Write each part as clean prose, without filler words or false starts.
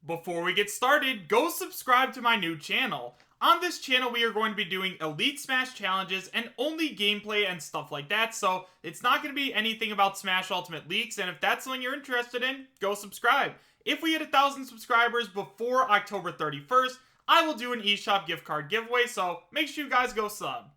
Before we get started, go subscribe to my new channel. On this channel, we are going to be doing Elite Smash challenges and only gameplay and stuff like that, so it's not going to be anything about Smash Ultimate leaks, and if that's something you're interested in, go subscribe. If we hit 1,000 subscribers before October 31st, I will do an eShop gift card giveaway, so make sure you guys go sub.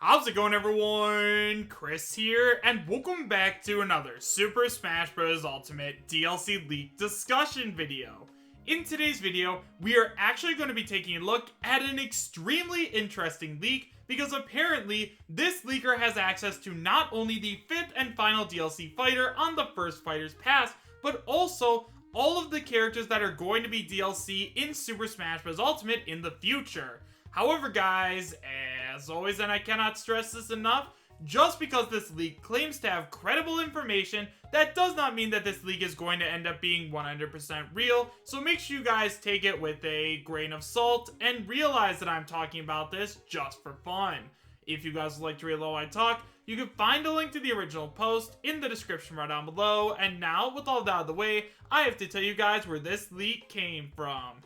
How's it going, everyone? Chris here, and welcome back to another Super Smash Bros. Ultimate DLC leak discussion video. In today's video, we are actually going to be taking a look at an extremely interesting leak because apparently this leaker has access to not only the 5th and final DLC fighter on the first Fighter's Pass, but also all of the characters that are going to be DLC in Super Smash Bros. Ultimate in the future. However, guys, as always, and I cannot stress this enough, just because this leak claims to have credible information, that does not mean that this leak is going to end up being 100% real, so make sure you guys take it with a grain of salt and realize that I'm talking about this just for fun. If you guys would like to read while I talk, you can find a link to the original post in the description right down below, and now, with all that out of the way, I have to tell you guys where this leak came from.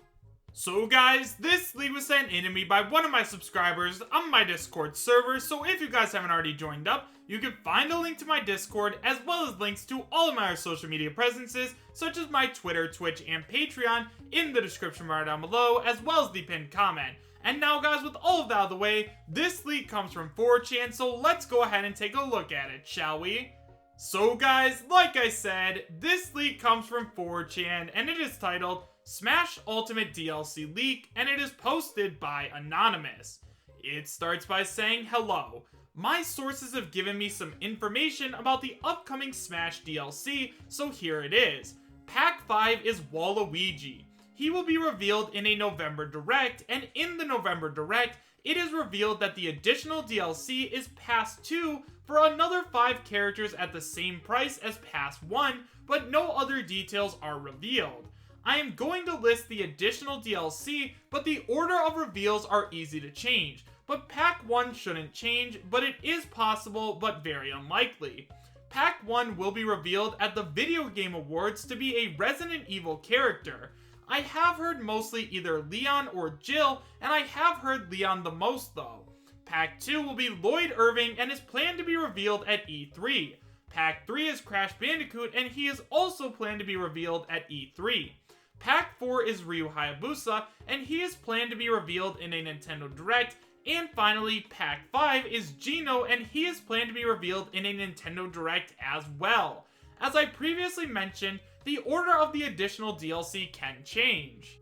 So guys, this leak was sent in to me by one of my subscribers on my Discord server, so if you guys haven't already joined up, you can find a link to my Discord as well as links to all of my social media presences, such as my Twitter, Twitch, and Patreon in the description right down below, as well as the pinned comment. And now guys, with all of that out of the way, this leak comes from 4chan, so let's go ahead and take a look at it, shall we? So guys, like I said, this leak comes from 4chan, and it is titled Smash Ultimate DLC Leak, and it is posted by Anonymous. It starts by saying, "Hello. My sources have given me some information about the upcoming Smash DLC, so here it is. Pack 5 is Waluigi. He will be revealed in a November Direct, and in the November Direct, it is revealed that the additional DLC is Pass 2 for another 5 characters at the same price as Pass 1, but no other details are revealed. I am going to list the additional DLC, but the order of reveals are easy to change. But Pack 1 shouldn't change, but it is possible, but very unlikely. Pack 1 will be revealed at the Video Game Awards to be a Resident Evil character. I have heard mostly either Leon or Jill, and I have heard Leon the most though. Pack 2 will be Lloyd Irving and is planned to be revealed at E3. Pack 3 is Crash Bandicoot, and he is also planned to be revealed at E3. Pack 4 is Ryu Hayabusa, and he is planned to be revealed in a Nintendo Direct. And finally, Pack 5 is Gino, and he is planned to be revealed in a Nintendo Direct as well. As I previously mentioned, the order of the additional DLC can change.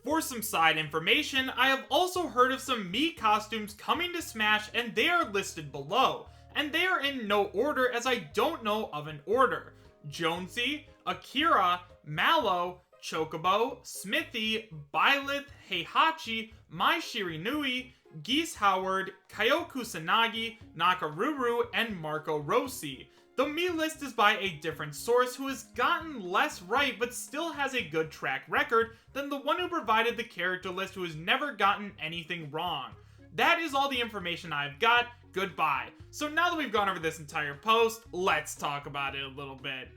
For some side information, I have also heard of some Mii costumes coming to Smash, and they are listed below. And they are in no order, as I don't know of an order. Jonesy, Akira, Mallow, Chocobo, Smithy, Byleth, Heihachi, Mai Shiranui, Geese Howard, Kyo Kusanagi, Nakaruru, and Marco Rossi. The Mii list is by a different source who has gotten less right but still has a good track record than the one who provided the character list who has never gotten anything wrong. That is all the information I've got. Goodbye. So now that we've gone over this entire post, let's talk about it a little bit.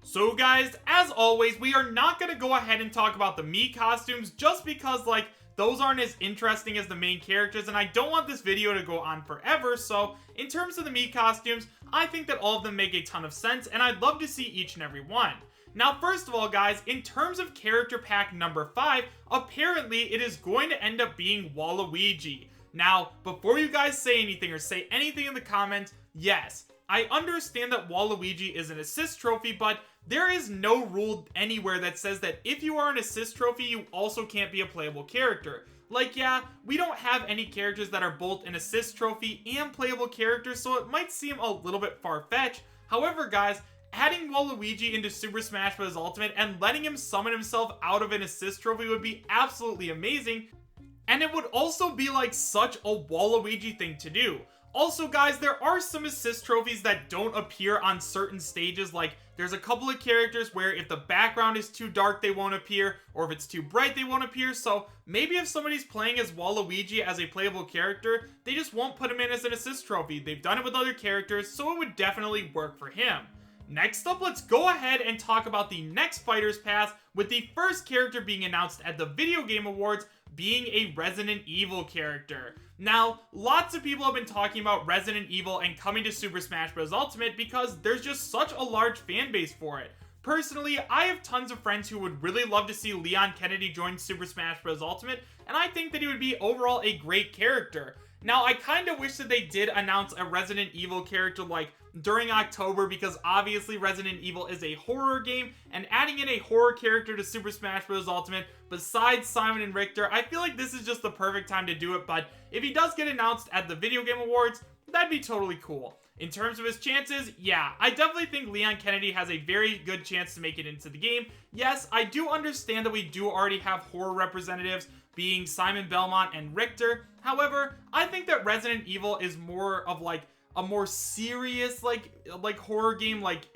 So guys, as always, we are not going to go ahead and talk about the Mii costumes just because, like, those aren't as interesting as the main characters, and I don't want this video to go on forever, so in terms of the Mii costumes, I think that all of them make a ton of sense, and I'd love to see each and every one. Now, first of all, guys, in terms of character pack number 5, apparently it is going to end up being Waluigi. Now, before you guys say anything or say anything in the comments, yes, I understand that Waluigi is an assist trophy, but there is no rule anywhere that says that if you are an assist trophy, you also can't be a playable character. Like, yeah, we don't have any characters that are both an assist trophy and playable characters, so it might seem a little bit far-fetched. However, guys, adding Waluigi into Super Smash Bros. Ultimate and letting him summon himself out of an assist trophy would be absolutely amazing. And it would also be like such a Waluigi thing to do. Also guys, there are some assist trophies that don't appear on certain stages, like there's a couple of characters where if the background is too dark they won't appear, or if it's too bright they won't appear, so maybe if somebody's playing as Waluigi as a playable character, they just won't put him in as an assist trophy. They've done it with other characters, so it would definitely work for him. Next up, let's go ahead and talk about the next Fighters Pass, with the first character being announced at the Video Game Awards being a Resident Evil character. Now, lots of people have been talking about Resident Evil and coming to Super Smash Bros. Ultimate because there's just such a large fan base for it. Personally, I have tons of friends who would really love to see Leon Kennedy join Super Smash Bros. Ultimate, and I think that he would be overall a great character. Now, I kind of wish that they did announce a Resident Evil character like during October, because obviously Resident Evil is a horror game, and adding in a horror character to Super Smash Bros. Ultimate besides Simon and Richter, I feel like this is just the perfect time to do it. But if he does get announced at the Video Game Awards, that'd be totally cool. In terms of his chances, yeah, I definitely think Leon Kennedy has a very good chance to make it into the game. Yes, I do understand that we do already have horror representatives, being Simon Belmont and Richter. However, I think that Resident Evil is more of like a more serious like horror game. Like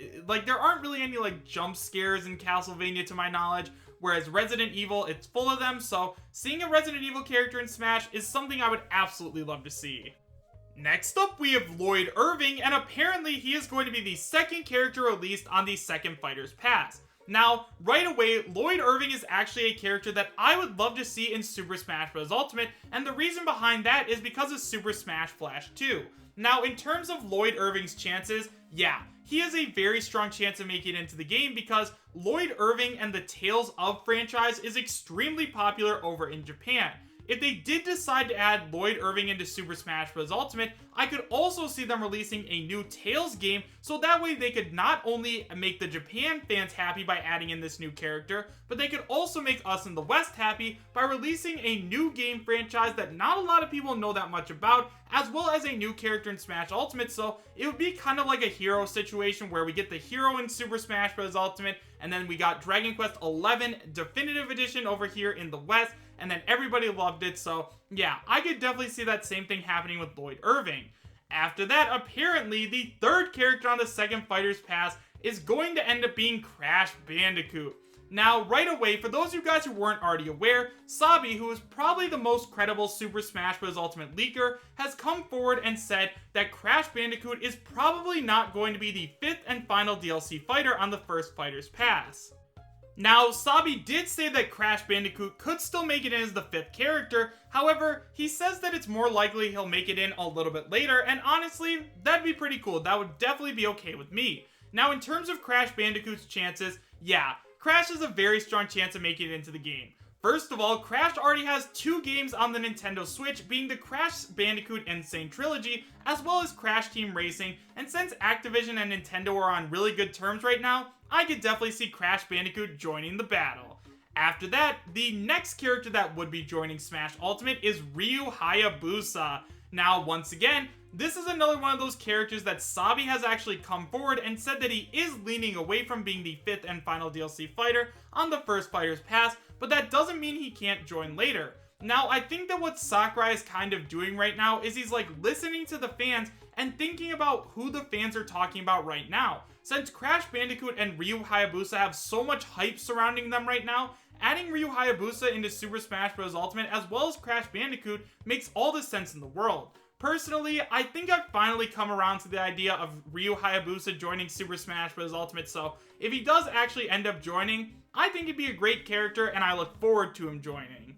there aren't really any like jump scares in Castlevania to my knowledge, whereas Resident Evil, it's full of them. So seeing a Resident Evil character in Smash is something I would absolutely love to see. Next up, we have Lloyd Irving, and apparently he is going to be the second character released on the second Fighters Pass. Now, right away, Lloyd Irving is actually a character that I would love to see in Super Smash Bros. Ultimate, and the reason behind that is because of Super Smash Flash 2. Now, in terms of Lloyd Irving's chances, yeah, he has a very strong chance of making it into the game because Lloyd Irving and the Tales of franchise is extremely popular over in Japan. If they did decide to add Lloyd Irving into Super Smash Bros. Ultimate, I could also see them releasing a new Tales game, so that way they could not only make the Japan fans happy by adding in this new character, but they could also make us in the West happy by releasing a new game franchise that not a lot of people know that much about, as well as a new character in Smash Ultimate. So it would be kind of like a hero situation where we get the hero in Super Smash Bros. Ultimate, and then we got Dragon Quest XI Definitive Edition over here in the West, and then everybody loved it. So yeah, I could definitely see that same thing happening with Lloyd Irving. After that, apparently the third character on the second Fighters Pass is going to end up being Crash Bandicoot. Now, right away, for those of you guys who weren't already aware, Sabi, who is probably the most credible Super Smash Bros. Ultimate leaker, has come forward and said that Crash Bandicoot is probably not going to be the fifth and final DLC fighter on the first Fighters Pass. Now, Sabi did say that Crash Bandicoot could still make it in as the fifth character. However, he says that it's more likely he'll make it in a little bit later, and honestly, that'd be pretty cool. That would definitely be okay with me. Now, in terms of Crash Bandicoot's chances, yeah, Crash has a very strong chance of making it into the game. First of all, Crash already has 2 games on the Nintendo Switch, being the Crash Bandicoot Insane Trilogy, as well as Crash Team Racing, and since Activision and Nintendo are on really good terms right now, I could definitely see Crash Bandicoot joining the battle. After that, the next character that would be joining Smash Ultimate is Ryu Hayabusa. Now, once again, this is another one of those characters that Sabi has actually come forward and said that he is leaning away from being the fifth and final DLC fighter on the first Fighters Pass, but that doesn't mean he can't join later. Now, I think that what Sakurai is kind of doing right now is he's like listening to the fans and thinking about who the fans are talking about right now. Since Crash Bandicoot and Ryu Hayabusa have so much hype surrounding them right now, adding Ryu Hayabusa into Super Smash Bros. Ultimate as well as Crash Bandicoot makes all the sense in the world. Personally, I think I've finally come around to the idea of Ryu Hayabusa joining Super Smash Bros. Ultimate, so if he does actually end up joining, I think he'd be a great character and I look forward to him joining.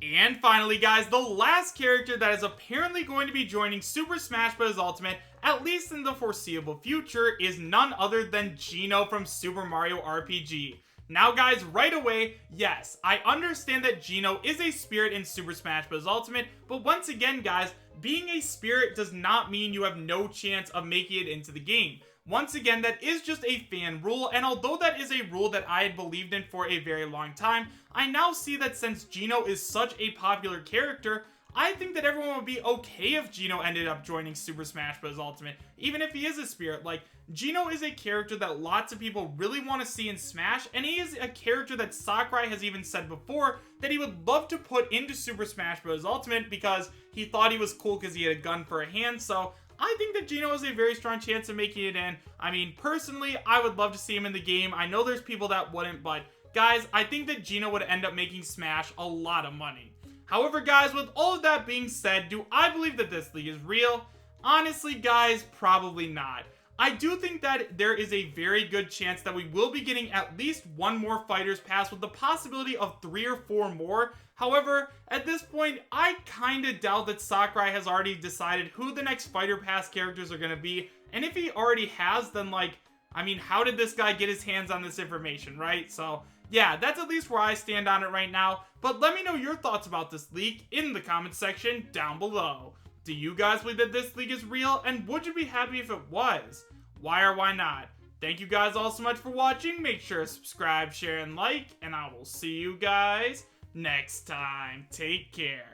And finally guys, the last character that is apparently going to be joining Super Smash Bros. Ultimate, at least in the foreseeable future, is none other than Gino from Super Mario RPG. Now guys, right away, yes, I understand that Gino is a spirit in Super Smash Bros. Ultimate, but once again guys, being a spirit does not mean you have no chance of making it into the game. Once again, that is just a fan rule, and although that is a rule that I had believed in for a very long time, I now see that since Gino is such a popular character, I think that everyone would be okay if Gino ended up joining Super Smash Bros. Ultimate, even if he is a spirit. Like, Gino is a character that lots of people really want to see in Smash, and he is a character that Sakurai has even said before that he would love to put into Super Smash Bros. Ultimate because he thought he was cool because he had a gun for a hand. So I think that Gino has a very strong chance of making it in. I mean, personally, I would love to see him in the game. I know there's people that wouldn't, but guys, I think that Gino would end up making Smash a lot of money. However, guys, with all of that being said, do I believe that this league is real? Honestly, guys, probably not. I do think that there is a very good chance that we will be getting at least one more Fighters Pass with the possibility of 3 or 4 more. However, at this point, I kinda doubt that Sakurai has already decided who the next Fighter Pass characters are gonna be. And if he already has, then like, I mean, how did this guy get his hands on this information, right? So yeah, that's at least where I stand on it right now. But let me know your thoughts about this leak in the comment section down below. Do you guys believe that this leak is real? And would you be happy if it was? Why or why not? Thank you guys all so much for watching. Make sure to subscribe, share, and like. And I will see you guys next time. Take care.